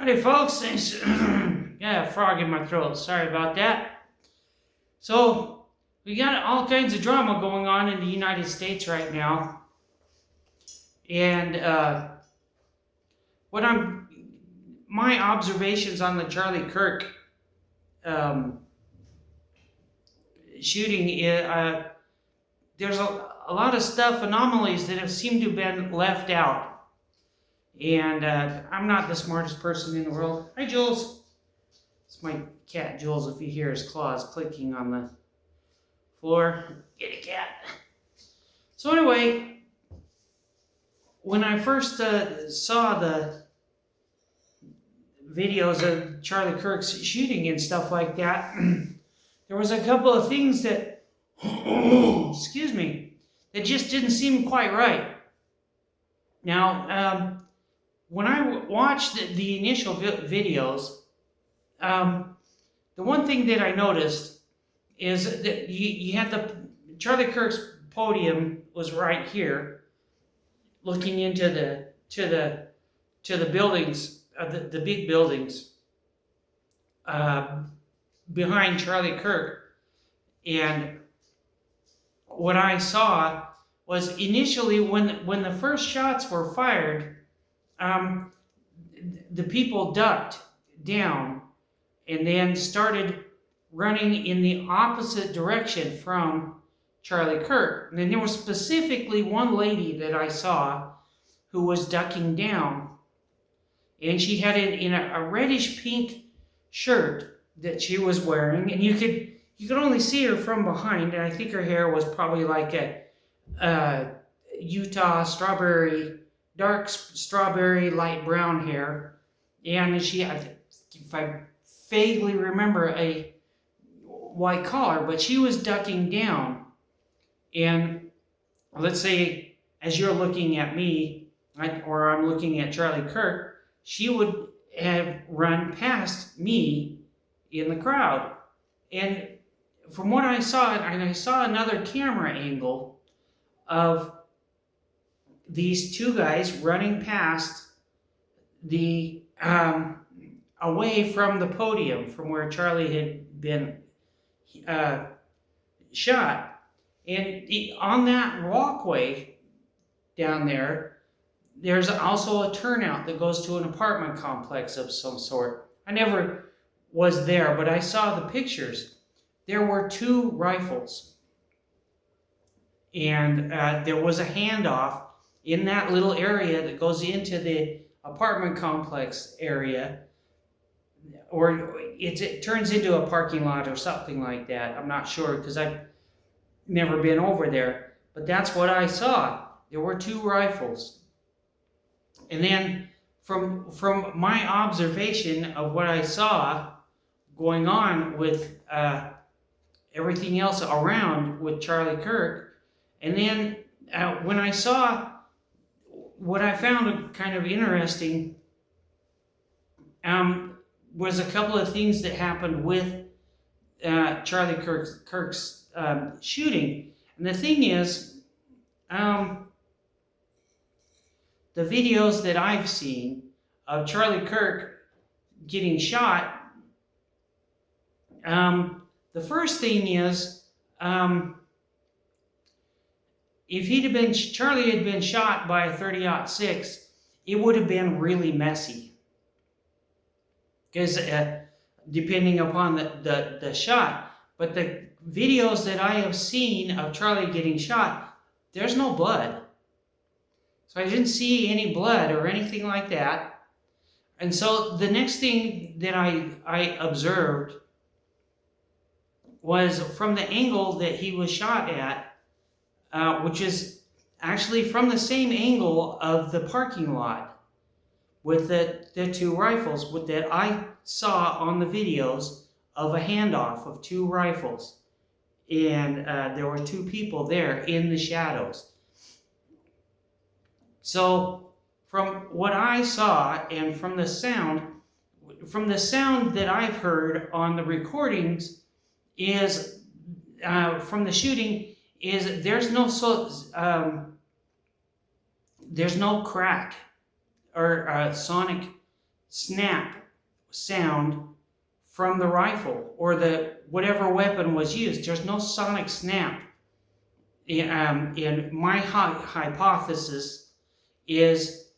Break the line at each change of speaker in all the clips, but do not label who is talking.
Howdy folks, thanks. Yeah, frog in my throat, sorry about that. So, we got all kinds of drama going on in the United States right now. And my observations on the Charlie Kirk shooting, there's a lot of stuff, anomalies that have seemed to have been left out. And I'm not the smartest person in the world. Hi, Jules. It's my cat, Jules, if you hear his claws clicking on the floor. Get a cat. So anyway, when I first saw the videos of Charlie Kirk's shooting and stuff like that, there was a couple of things that, excuse me, that just didn't seem quite right. Now, when I watched the initial videos, the one thing that I noticed is that you had Charlie Kirk's podium was right here, looking into the buildings, the big buildings behind Charlie Kirk. And what I saw was initially when the first shots were fired, the people ducked down and then started running in the opposite direction from Charlie Kirk. And then there was specifically one lady that I saw who was ducking down, and she had a reddish pink shirt that she was wearing, and you could only see her from behind, and I think her hair was probably like a Utah strawberry, dark strawberry, light brown hair. And she, if I vaguely remember, a white collar, but she was ducking down. And let's say, as you're looking at me, or I'm looking at Charlie Kirk, she would have run past me in the crowd. And from what I saw, and I saw another camera angle of these two guys running past away from the podium, from where Charlie had been shot. And on that walkway down there, there's also a turnout that goes to an apartment complex of some sort. I never was there, but I saw the pictures. There were two rifles, and there was a handoff in that little area that goes into the apartment complex area, or it turns into a parking lot or something like that. I'm not sure because I've never been over there, but that's what I saw. There were two rifles. And then from my observation of what I saw going on with everything else around with Charlie Kirk, and then when I saw what I found kind of interesting was a couple of things that happened with Charlie Kirk's shooting. And the thing is, the videos that I've seen of Charlie Kirk getting shot, the first thing is, if Charlie had been shot by a 30-06, it would have been really messy. Because depending upon the shot. But the videos that I have seen of Charlie getting shot, there's no blood. So I didn't see any blood or anything like that. And so the next thing that I observed was from the angle that he was shot at, which is actually from the same angle of the parking lot with the two rifles that I saw on the videos of a handoff of two rifles. And there were two people there in the shadows. So from what I saw and from the sound that I've heard on the recordings is from the shooting is there's no crack or sonic snap sound from the rifle or the whatever weapon was used. There's no sonic snap. And my hypothesis is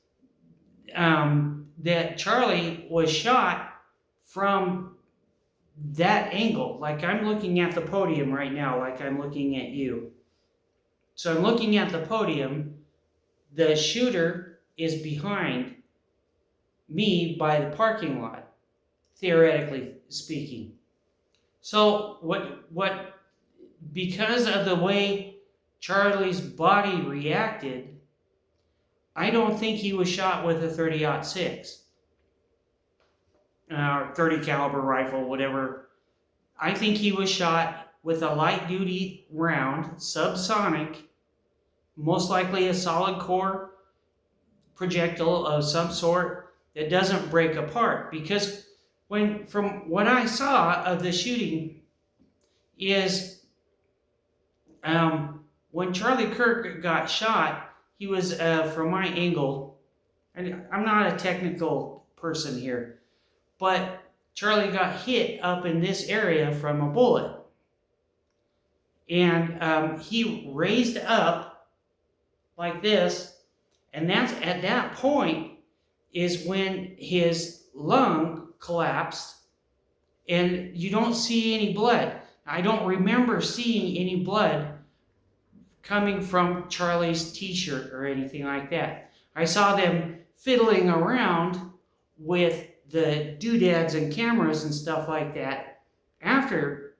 that Charlie was shot from that angle. Like I'm looking at the podium right now, like I'm looking at you. So I'm looking at the podium. The shooter is behind me by the parking lot, theoretically speaking. So because of the way Charlie's body reacted, I don't think he was shot with a 30-06 or 30 caliber rifle, whatever. I think he was shot with a light duty round, subsonic, most likely a solid core projectile of some sort that doesn't break apart. Because from what I saw of the shooting is when Charlie Kirk got shot, he was, from my angle, and I'm not a technical person here, but Charlie got hit up in this area from a bullet. And he raised up like this, and that's at that point is when his lung collapsed, and you don't see any blood. I don't remember seeing any blood coming from Charlie's t-shirt or anything like that. I saw them fiddling around with the doodads and cameras and stuff like that afterwards,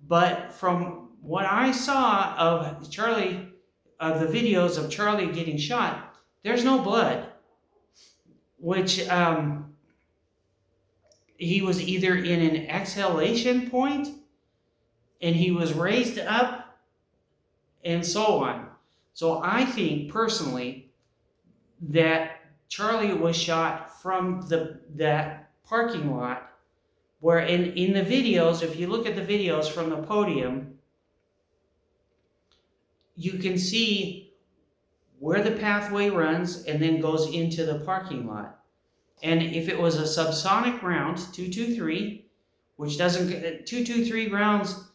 but from what I saw of Charlie, of the videos of Charlie getting shot, there's no blood, which he was either in an exhalation point and he was raised up and so on. So I think personally that Charlie was shot from that parking lot, where in the videos, if you look at the videos from the podium, you can see where the pathway runs and then goes into the parking lot. And if it was a subsonic round, 223, which doesn't, 223 rounds,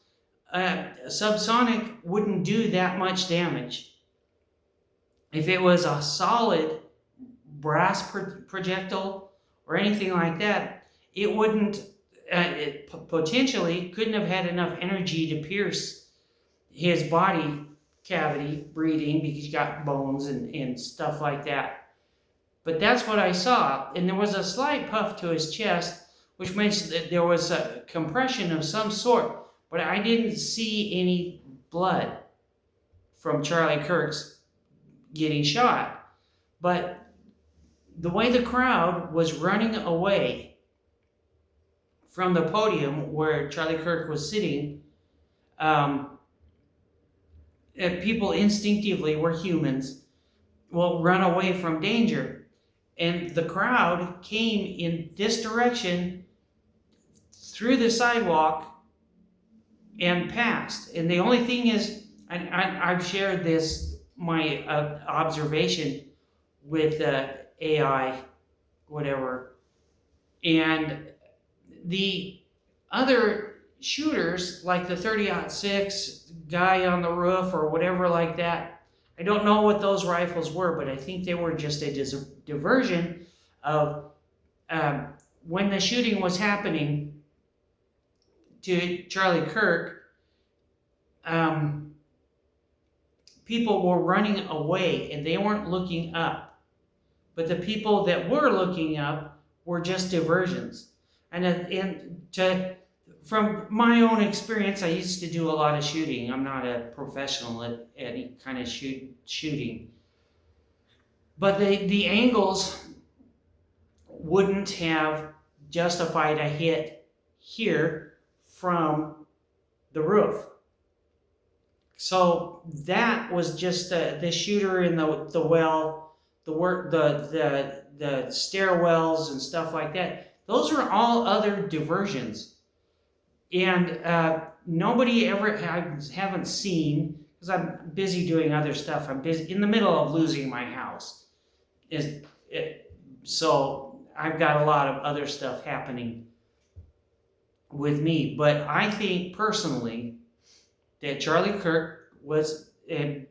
subsonic wouldn't do that much damage. If it was a solid brass projectile or anything like that, it wouldn't, it potentially couldn't have had enough energy to pierce his body cavity, breathing, because he's got bones and stuff like that. But that's what I saw, and there was a slight puff to his chest, which means that there was a compression of some sort, but I didn't see any blood from Charlie Kirk's getting shot. But the way the crowd was running away from the podium where Charlie Kirk was sitting, people instinctively, we're humans, will run away from danger. And the crowd came in this direction through the sidewalk and passed. And the only thing is, I've shared this, my observation with AI, whatever. And the other shooters, like the 30-06 guy on the roof or whatever like that, I don't know what those rifles were, but I think they were just a diversion of when the shooting was happening to Charlie Kirk, people were running away and they weren't looking up. But the people that were looking up were just diversions. From my own experience, I used to do a lot of shooting. I'm not a professional at any kind of shooting. But the angles wouldn't have justified a hit here from the roof. So that was just the shooter in the well, the stairwells and stuff like that. Those are all other diversions. And nobody ever haven't seen, because I'm busy doing other stuff. I'm busy in the middle of losing my house. So I've got a lot of other stuff happening with me. But I think personally that Charlie Kirk was,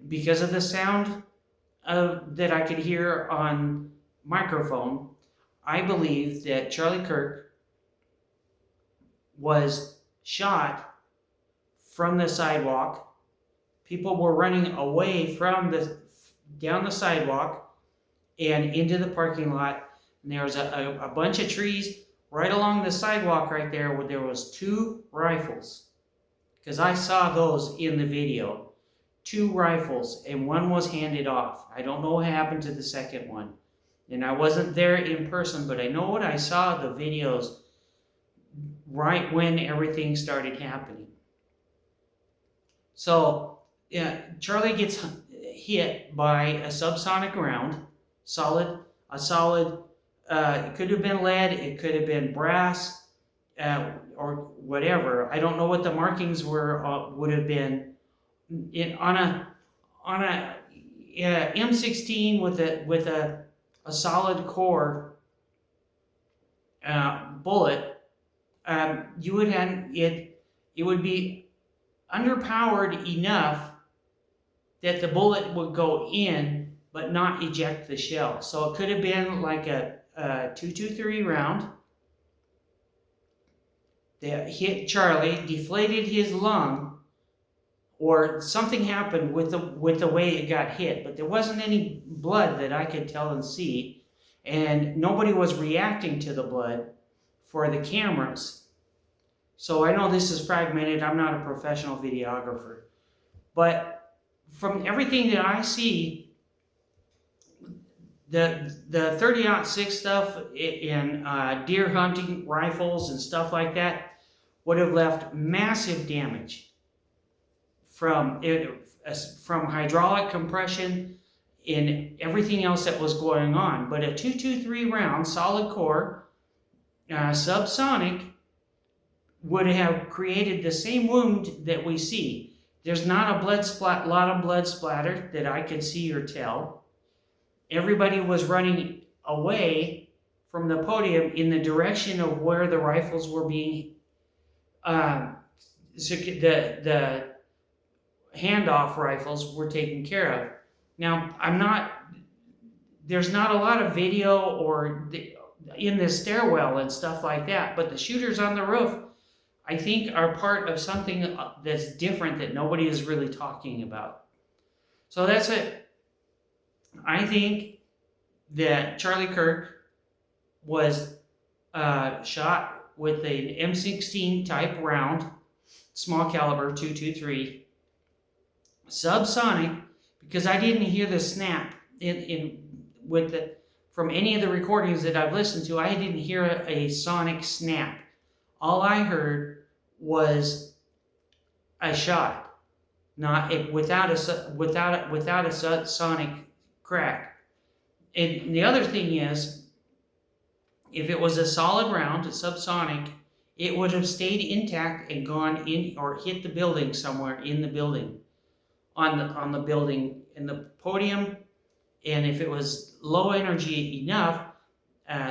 because of the sound that I could hear on microphone, I believe that Charlie Kirk was shot from the sidewalk. People were running away from down the sidewalk and into the parking lot. And there was a bunch of trees right along the sidewalk right there where there was 2 rifles. Because I saw those in the video. 2 rifles, and one was handed off. I don't know what happened to the second one. And I wasn't there in person, but I know what I saw the videos right when everything started happening. So, yeah, Charlie gets hit by a subsonic round, a solid, it could have been lead, it could have been brass, or whatever. I don't know what the markings would have been on a M16 with a solid core bullet. You would have it would be underpowered enough that the bullet would go in but not eject the shell. So it could have been like a 223 round that hit Charlie, deflated his lung, or something happened with the way it got hit. But there wasn't any blood that I could tell and see, and nobody was reacting to the blood for the cameras. So I know this is fragmented. I'm not a professional videographer. But from everything that I see, the 30-06 stuff in deer hunting rifles and stuff like that would have left massive damage from hydraulic compression and everything else that was going on. But a 223 round solid core subsonic would have created the same wound that we see. There's not a lot of blood splatter that I could see or tell. Everybody was running away from the podium in the direction of where the rifles were being, the handoff rifles were taken care of. Now, there's not a lot of video or in the stairwell and stuff like that, but the shooters on the roof, I think, are part of something that's different that nobody is really talking about. So that's it. I think that Charlie Kirk was shot with an M16 type round, small caliber 223, subsonic, because I didn't hear the snap from any of the recordings that I've listened to. I didn't hear a sonic snap. All I heard was a shot, without a sonic crack. And the other thing is, if it was a solid round, a subsonic, it would have stayed intact and gone in or hit the building somewhere in the building, on the building in the podium. And if it was low energy enough,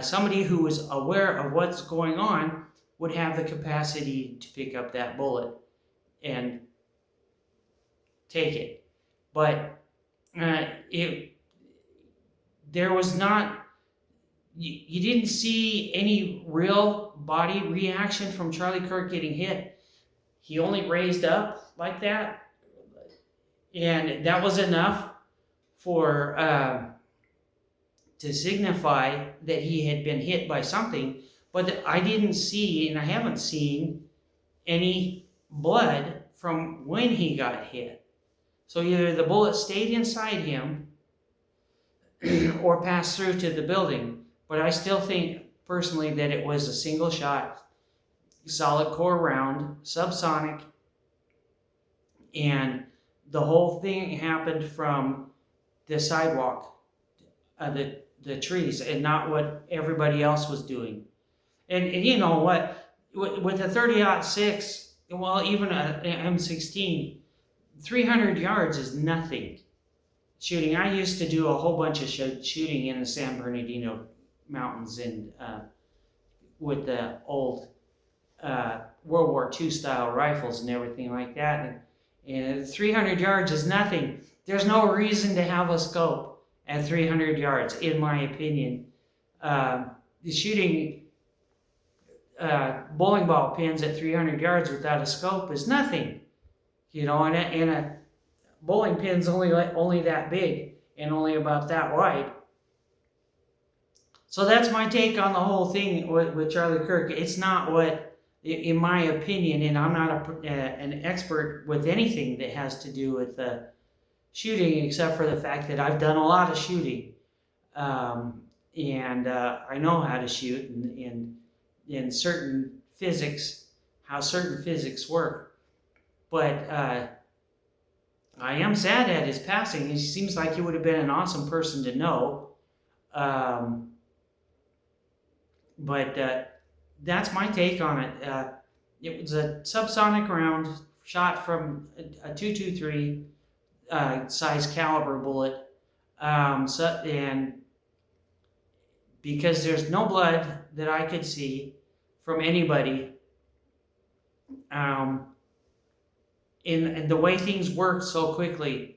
somebody who was aware of what's going on would have the capacity to pick up that bullet and take it. But there was not, you didn't see any real body reaction from Charlie Kirk getting hit. He only raised up like that, and that was enough for to signify that he had been hit by something. But I didn't see, and I haven't seen, any blood from when he got hit. So either the bullet stayed inside him or passed through to the building. But I still think, personally, that it was a single shot, solid core round, subsonic, and the whole thing happened from the sidewalk, the trees, and not what everybody else was doing. And you know what, with a 30-06, well, even an M16, 300 yards is nothing shooting. I used to do a whole bunch of shooting in the San Bernardino mountains and with the old World War II style rifles and everything like that. And 300 yards is nothing. There's no reason to have a scope at 300 yards, in my opinion. Shooting bowling ball pins at 300 yards without a scope is nothing. And a bowling pin's only that big and only about that wide. So that's my take on the whole thing with Charlie Kirk. It's not what, in my opinion, and I'm not an expert with anything that has to do with shooting, except for the fact that I've done a lot of shooting, and I know how to shoot in certain physics, how certain physics work. But I am sad at his passing. He seems like he would have been an awesome person to know. But that's my take on it. It was a subsonic round shot from a .223 size caliber bullet. And because there's no blood that I could see from anybody, in the way things worked so quickly,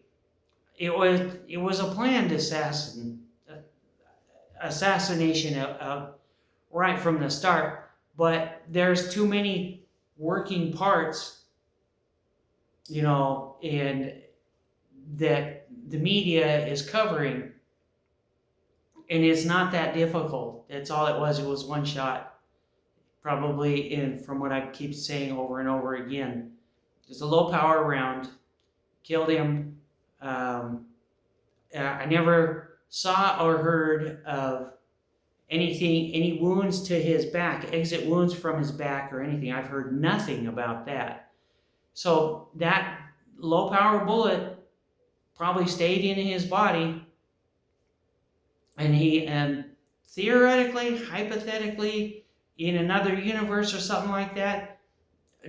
it was a planned assassination right from the start. But there's too many working parts, and that the media is covering, and it's not that difficult. That's all it was. It was one shot, probably, from what I keep saying over and over again. Just a low power round, killed him. I never saw or heard of any wounds to his back, exit wounds from his back or anything. I've heard nothing about that. So that low power bullet probably stayed in his body, and theoretically, hypothetically, in another universe or something like that,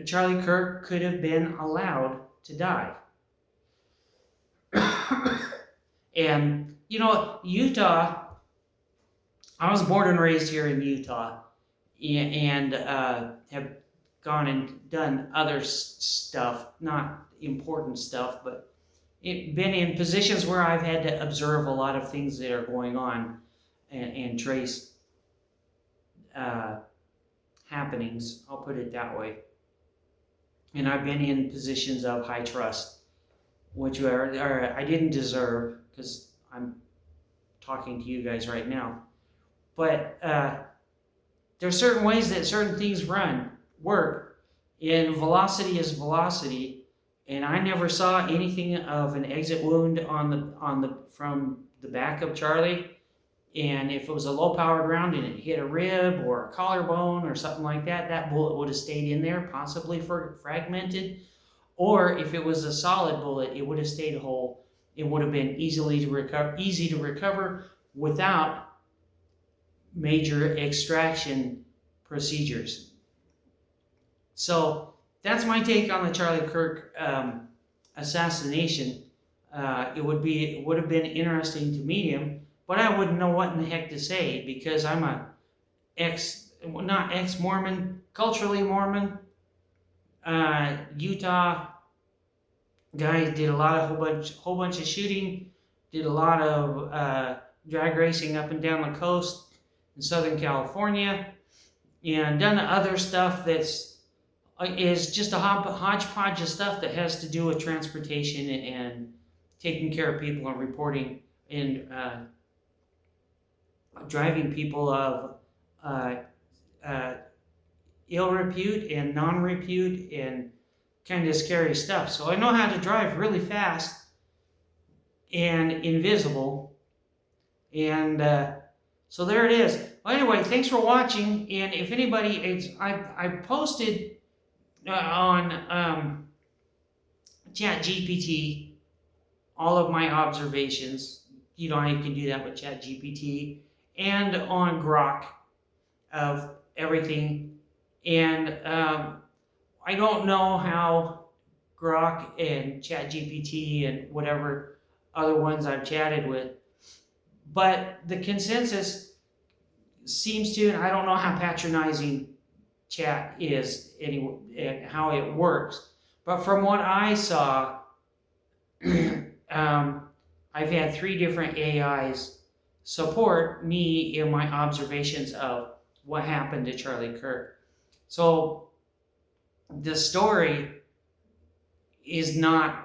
Charlie Kirk could have been allowed to die. And Utah, I was born and raised here in Utah, and have gone and done other stuff, not important stuff, but been in positions where I've had to observe a lot of things that are going on and trace happenings, I'll put it that way. And I've been in positions of high trust, which I didn't deserve, because I'm talking to you guys right now. But there's certain ways that certain things work, and velocity is velocity. And I never saw anything of an exit wound from the back of Charlie. And if it was a low-powered round and it hit a rib or a collarbone or something like that, that bullet would have stayed in there, possibly fragmented. Or if it was a solid bullet, it would have stayed whole. It would have been easy to recover without major extraction procedures. So that's my take on the Charlie Kirk assassination. It would have been interesting to meet him, but I wouldn't know what in the heck to say, because I'm not ex-Mormon, culturally Mormon, Utah guy, did a lot of whole bunch of shooting, did a lot of drag racing up and down the coast in Southern California, and done other stuff is just a hodgepodge of stuff that has to do with transportation and taking care of people and reporting and driving people of ill repute and non-repute and kind of scary stuff. So I know how to drive really fast and invisible. And so there it is. Well, anyway, thanks for watching. And if anybody, I posted on ChatGPT all of my observations. You can do that with ChatGPT, and on Grok of everything. And I don't know how Grok and ChatGPT and whatever other ones I've chatted with, but the consensus seems to, and I don't know how patronizing chat is anyway, and how it works, but from what I saw, I've had 3 different AIs support me in my observations of what happened to Charlie Kirk. So the story is not,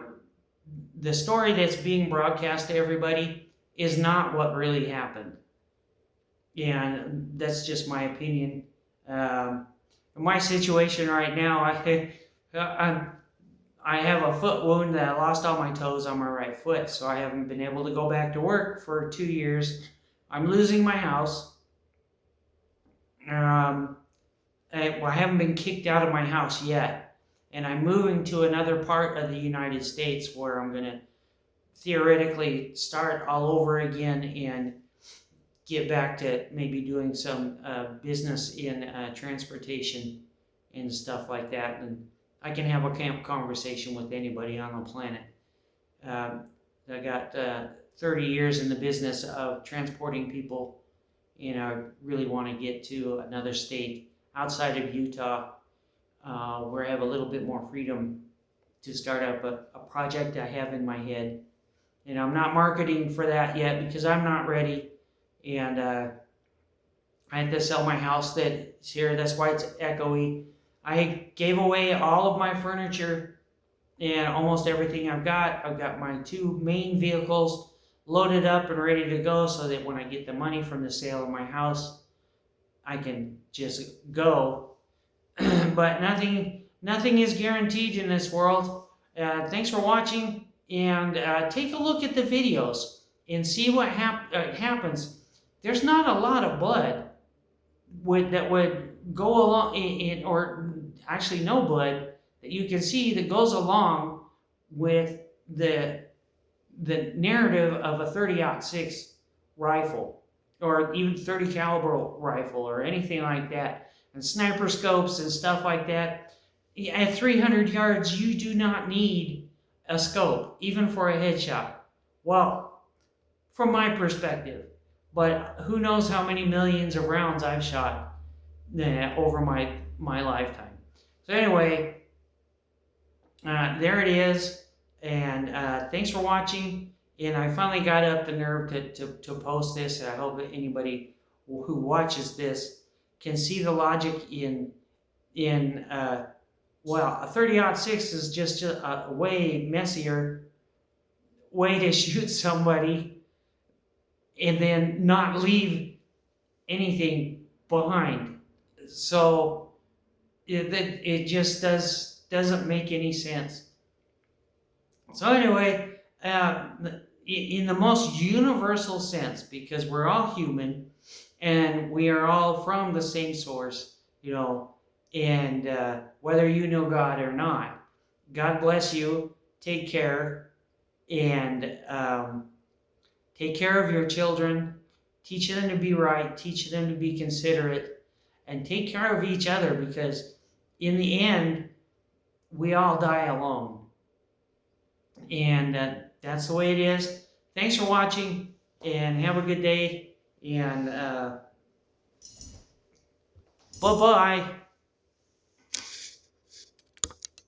the story that's being broadcast to everybody is not what really happened. And that's just my opinion. In my situation right now, I have a foot wound that I lost all my toes on my right foot, so I haven't been able to go back to work for 2 years. I'm losing my house. I haven't been kicked out of my house yet, and I'm moving to another part of the United States where I'm going to theoretically start all over again and get back to maybe doing some business in transportation and stuff like that. And I can have a conversation with anybody on the planet. I got 30 years in the business of transporting people, and I really want to get to another state outside of Utah where I have a little bit more freedom to start up a project I have in my head. And I'm not marketing for that yet because I'm not ready. And I had to sell my house that's here. That's why it's echoey. I gave away all of my furniture and almost everything I've got. I've got my 2 main vehicles loaded up and ready to go so that when I get the money from the sale of my house, I can just go. But nothing is guaranteed in this world. Thanks for watching, and take a look at the videos and see what happens. There's not a lot of blood that would go along or actually no blood that you can see that goes along with the narrative of a 30-06 rifle or even 30 caliber rifle or anything like that, and sniper scopes and stuff like that. At 300 yards, you do not need a scope, even for a headshot. Well, from my perspective, but who knows how many millions of rounds I've shot over my lifetime. So anyway, there it is, and thanks for watching. And I finally got up the nerve to post this, and I hope that anybody who watches this can see the logic in well, a 30-06 is just a way messier way to shoot somebody and then not leave anything behind. So it just doesn't make any sense. So anyway, in the most universal sense, because we're all human and we are all from the same source, and whether you know God or not, God bless you. Take care, and take care of your children. Teach them to be right. Teach them to be considerate, and take care of each other, because in the end, we all die alone. And that's the way it is. Thanks for watching, and have a good day. And bye-bye.